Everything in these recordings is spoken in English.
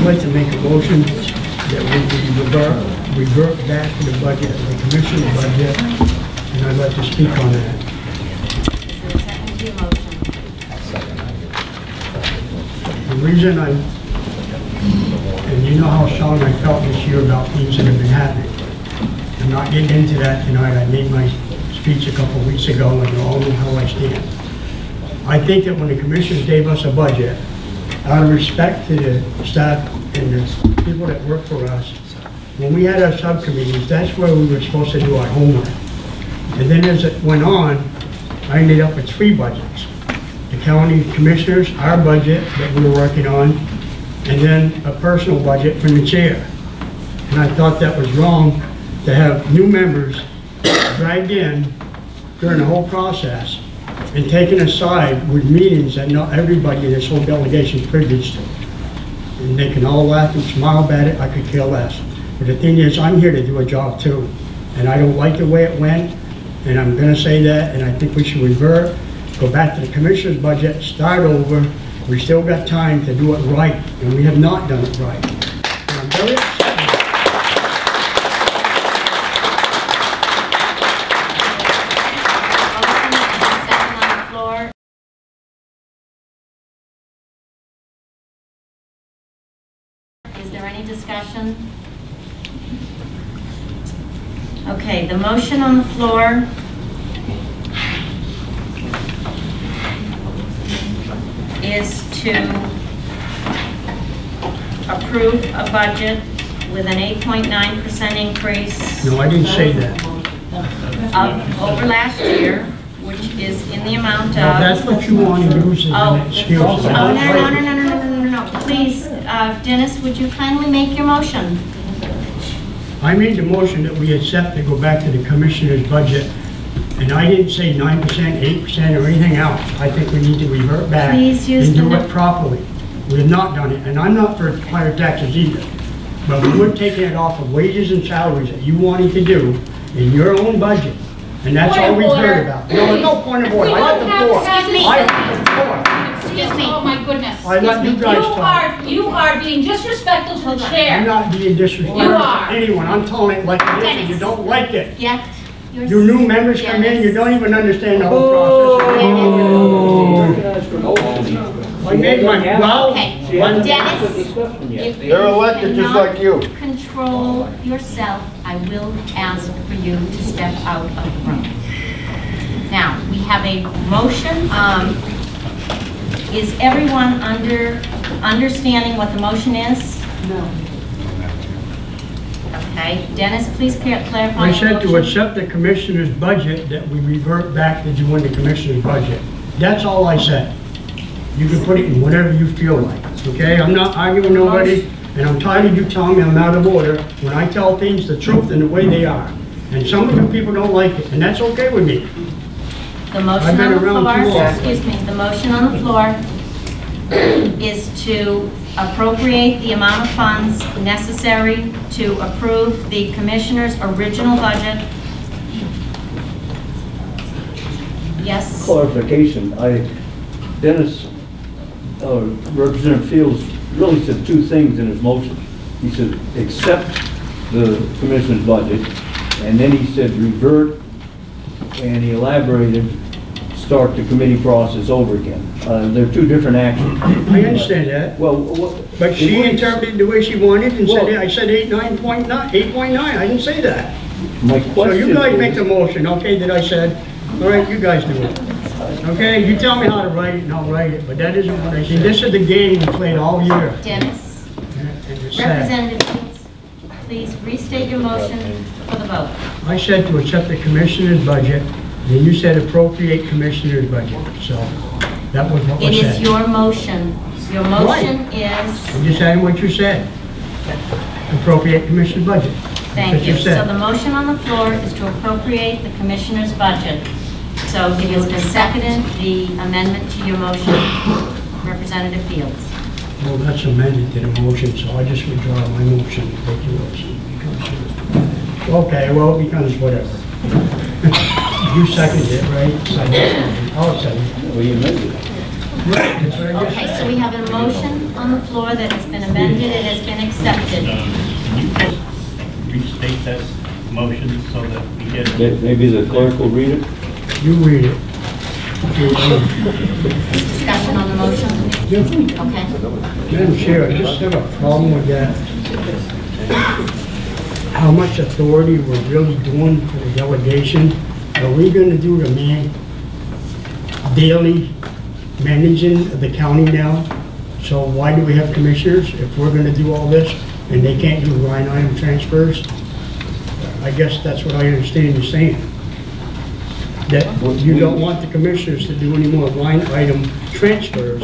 like to make a motion that we revert back to the budget, the commission's budget, and I'd like to speak on that. Is there a second to your motion? The reason and you know how strong I felt this year about things that have been happening. I'm not getting into that tonight. I made my speech a couple of weeks ago, and you all know how I stand. I think that when the commissioners gave us a budget, out of respect to the staff and the people that work for us, when we had our subcommittees, that's where we were supposed to do our homework. And then as it went on, I ended up with 3 budgets. The county commissioners, our budget that we were working on, and then a personal budget from the chair. And I thought that was wrong to have new members dragged in during the whole process and taken aside with meetings that not everybody in this whole delegation is privileged to. And they can all laugh and smile about it, I could care less. But the thing is, I'm here to do a job too. And I don't like the way it went, and I'm gonna say that, and I think we should revert, go back to the commissioner's budget, start over. We still got time to do it right, and we have not done it right. And I'm very upset. Is there any discussion? Okay, the motion on the floor is to approve a budget with an 8.9% increase. No, I didn't say that. Over last year, which is in the amount of... Well, that's what you want to use as an excuse. No. Please, Dennis, would you kindly make your motion? I made the motion that we accept to go back to the commissioner's budget, and I didn't say 9%, 8%, or anything else. I think we need to revert back and do it properly. We have not done it, and I'm not for higher taxes either. But we're taking it off of wages and salaries that you wanted to do in your own budget, and that's all we've heard about. No, no point of order. I got the floor. I got the floor. Excuse me. Oh my goodness. I let you guys talk. You are being disrespectful to the chair. I'm not being disrespectful to anyone. I'm telling it like it is, and you don't like it. Yeah. Your new members come in, you don't even understand the whole process. I made my, well, Dennis, if they're elected just like you. Control yourself. I will ask for you to step out of the room. Now, we have a motion. Is everyone understanding what the motion is? No. Okay, Dennis, please clarify. I said to accept the commissioner's budget, that we revert back to doing the commissioner's budget. That's all I said. You can put it in whatever you feel like, okay? I'm not arguing with nobody, and I'm tired of you telling me I'm out of order when I tell things the truth and the way they are. And some of you people don't like it, and that's okay with me. The motion on the floor, excuse me, the motion on the floor is to appropriate the amount of funds necessary to approve the commissioner's original budget. Yes? Clarification. Dennis, Representative Fields really said 2 things in his motion. He said accept the commissioner's budget, and then he said revert, and he elaborated start the committee process over again. They're 2 different actions. I understand that. Well, but she interpreted the way she wanted and said, I said 8.9. I didn't say that. My question. So you guys make the motion, okay, that I said. All right, you guys do it. Okay, you tell me how to write it and I'll write it, but that isn't what I said. This is the game we played all year. Dennis, Representative Fields, please restate your motion for the vote. I said to accept the commissioner's budget, then you said appropriate commissioner's budget. So that was what was said. It is your motion. Your motion is... I'm just saying what you said. Appropriate commissioner's budget. Thank you. So the motion on the floor is to appropriate the commissioner's budget. So it has been seconded, the amendment to your motion, Representative Fields. Well, that's amended to the motion, so I just withdraw my motion. Okay, well, it becomes whatever. You seconded it, right? I'll second it. Well, you amended it. That's what I just Okay, said. so we have a motion on the floor that has been amended, it has been accepted. Can you just restate that motion so that we get it? Maybe the clerk will read it? You read it. Discussion on the motion? Okay. Madam Chair, I just have a problem with that. How much authority we're really doing for the delegation. Are we gonna do the daily managing of the county now? So why do we have commissioners if we're gonna do all this and they can't do line item transfers? I guess that's what I understand you saying. That you don't want the commissioners to do any more line item transfers,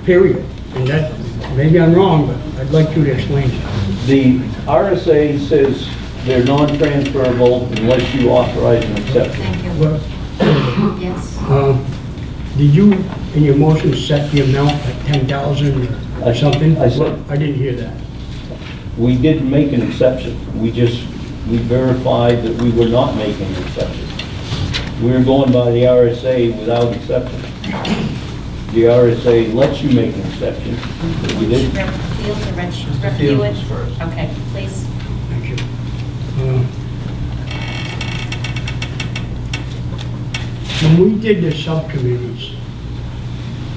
period. And that, maybe I'm wrong, but I'd like you to explain it. The RSA says they're non-transferable unless you authorize an exception. Thank you. Well, Yes. did you, in your motion, set the amount at 10,000 or something? I said- I didn't hear that. We didn't make an exception. We verified that we were not making an exception. We were going by the RSA without exception. The RSA lets you make an exception, but we didn't. Rep. Fields or Rep. Hewitt? Okay, please. Thank you. When we did the subcommittees,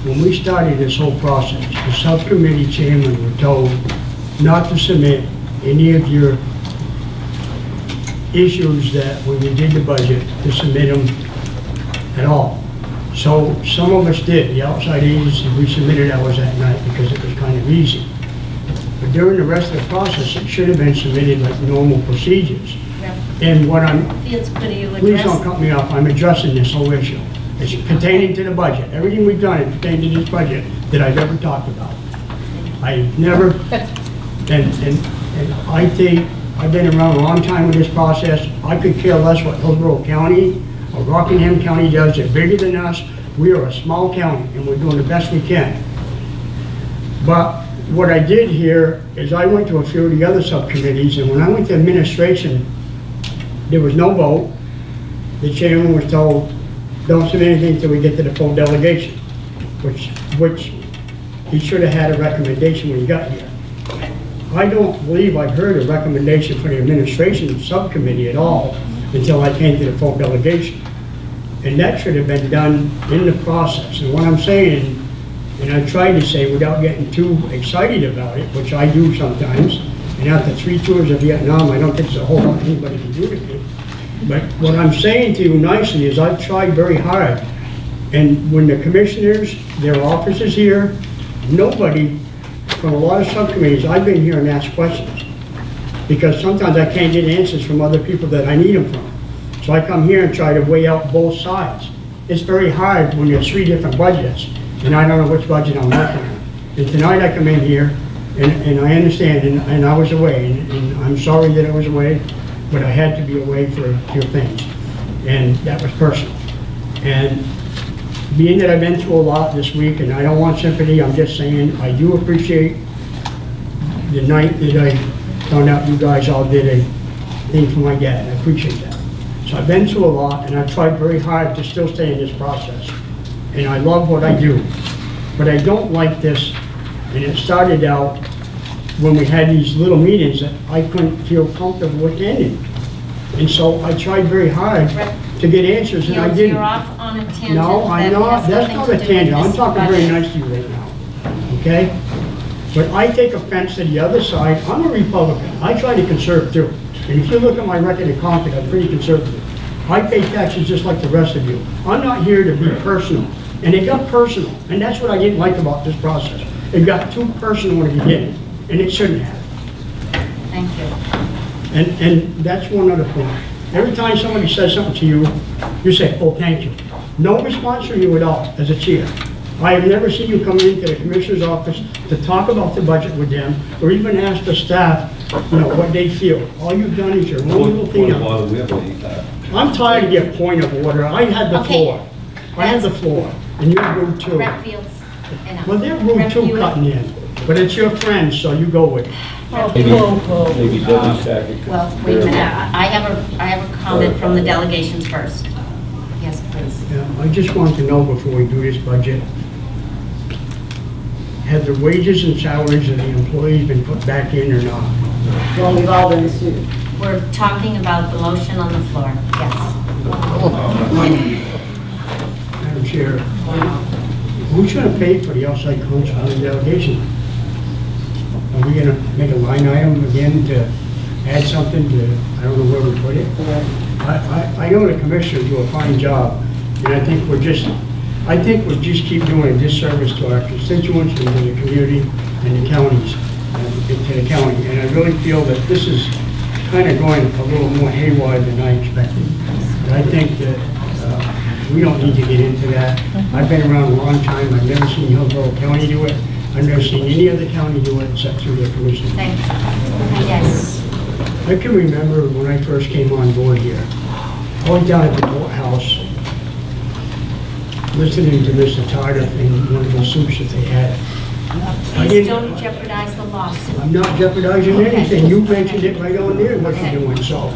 when we started this whole process, the subcommittee chairmen were told not to submit any of your issues that when we did the budget, to submit them at all. So some of us did. The outside agency, we submitted ours that night because it was kind of easy. But during the rest of the process, it should have been submitted like normal procedures. Rep. And what I'm, Fields, could you please don't address? cut me off, I'm addressing this whole issue. It's pertaining to the budget. Everything we've done is pertaining to this budget that I've ever talked about. I've never, and I think, I've been around a long time with this process. I could care less what Hillsborough County or Rockingham County does. They're bigger than us. We are a small county and we're doing the best we can. But what I did here is I went to a few of the other subcommittees, and when I went to administration, there was no vote. The chairman was told, don't submit anything until we get to the full delegation, which he should have had a recommendation when he got here. I don't believe I've heard a recommendation for the administration subcommittee at all until I came to the full delegation. And that should have been done in the process. And what I'm saying, and I tried to say without getting too excited about it, which I do sometimes, and after 3 tours of Vietnam, I don't think there's a whole lot anybody can do to me. But what I'm saying to you nicely is I've tried very hard. And when the commissioners, their offices here, nobody from a lot of subcommittees, I've been here and asked questions. Because sometimes I can't get answers from other people that I need them from. So I come here and try to weigh out both sides. It's very hard when there's 3 different budgets, and I don't know which budget I'm working on. And tonight I come in here, and I understand, and I was away, and I'm sorry that I was away, but I had to be away for a few things, and that was personal. And being that I've been through a lot this week, and I don't want sympathy, I'm just saying I do appreciate the night that I found out you guys all did a thing for my dad. I appreciate that. So I've been through a lot, and I've tried very hard to still stay in this process. And I love what I do. But I don't like this, and it started out when we had these little meetings that I couldn't feel comfortable attending. And so I tried very hard to get answers, and I Fields, didn't. you're off on a tangent. No, I'm that not, has that's nothing not to a do with tangent, I'm this talking very budget. nice to you right now, okay? But I take offense to the other side. I'm a Republican, I try to conserve too. And if you look at my record of conduct, I'm pretty conservative. I pay taxes just like the rest of you. I'm not here to be personal, and it got personal, and that's what I didn't like about this process. It got too personal in the beginning, and it shouldn't have. Thank you. And that's one other point. Every time somebody says something to you, you say, oh, thank you. No response from you at all as a chair. I have never seen you come into the commissioner's office to talk about the budget with them, or even ask the staff, you know, what they feel. All you've done is your own little thing up. I'm tired of your point of order. I had the Okay. floor. I had the floor, and you're rude too. Rep. Fields, enough. Well, they're rude Rep. too, Hewitt. cutting in. But it's your friends, so you go with it. Maybe Debbie Stackett. Well, wait a minute, I have a comment from the delegations first. Yes, please. Yeah, I just want to know before we do this budget, have the wages and salaries of the employees been put back in or not? Well, we've all been sued. We're talking about the motion on the floor, yes. Madam Chair, who's going to pay for the outside counsel and delegation? Are we going to make a line item again to add something to, I don't know where we put it? I know the commissioners do a fine job, and I think we just keep doing a disservice to our constituents and to the community and the counties, to the county. And I really feel that this is kind of going a little more haywire than I expected. And I think that we don't need to get into that. I've been around a long time. I've never seen Hillsborough County do it. I've never seen any other county do it except through their commission. Thank you. Yes. I can remember when I first came on board here, I went down at the courthouse listening to Mr. Tardiff in one of the suits that they had. Please don't jeopardize the lawsuit. I'm not jeopardizing anything. You mentioned it right on there, what you're doing, so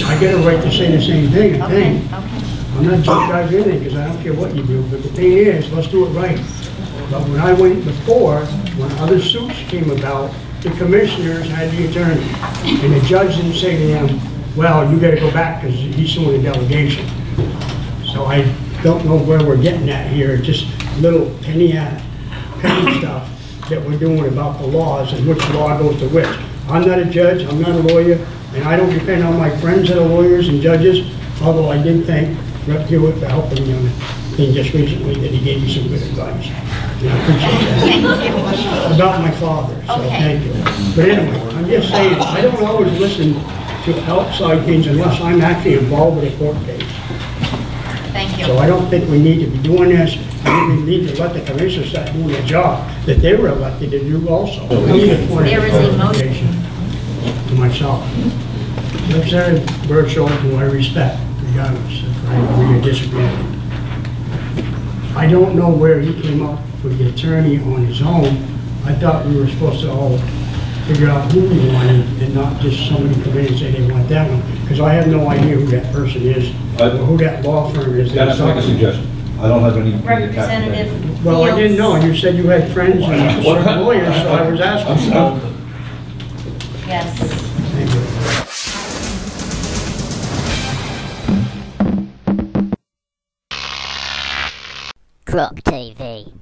I get a right to say the same thing, I think. Okay. I'm not jeopardizing anything, because I don't care what you do, but the thing is, let's do it right. But when I went before, when other suits came about, the commissioners had the attorney, and the judge didn't say to them, well, you gotta go back, because he's suing the delegation. So I don't know where we're getting at here, just little penny stuff that we're doing about the laws and which law goes to which. I'm not a judge, I'm not a lawyer, and I don't depend on my friends that are lawyers and judges, although I did thank Rep. Hewitt for helping me on a thing just recently that he gave me some good advice. And I appreciate that. About my father, so thank you. But anyway, I'm just saying, I don't always listen to outside things unless I'm actually involved with a court case. Thank you. So I don't think we need to be doing this. I think we need to let the commissioners start doing their job that they were elected to do also. There is a motion. To myself. Representative Birchall, who I respect, regardless if I agree or disagree. I don't know where he came up with the attorney on his own. I thought we were supposed to all figure out who we wanted and not just somebody come in and say they want that one, because I have no idea who that person is or who that law firm is. That's like a suggestion. I don't have any. Representative Well, I didn't know. You said you had friends and What? certain lawyers, so I was asking. Yes. Thank you. Croc TV.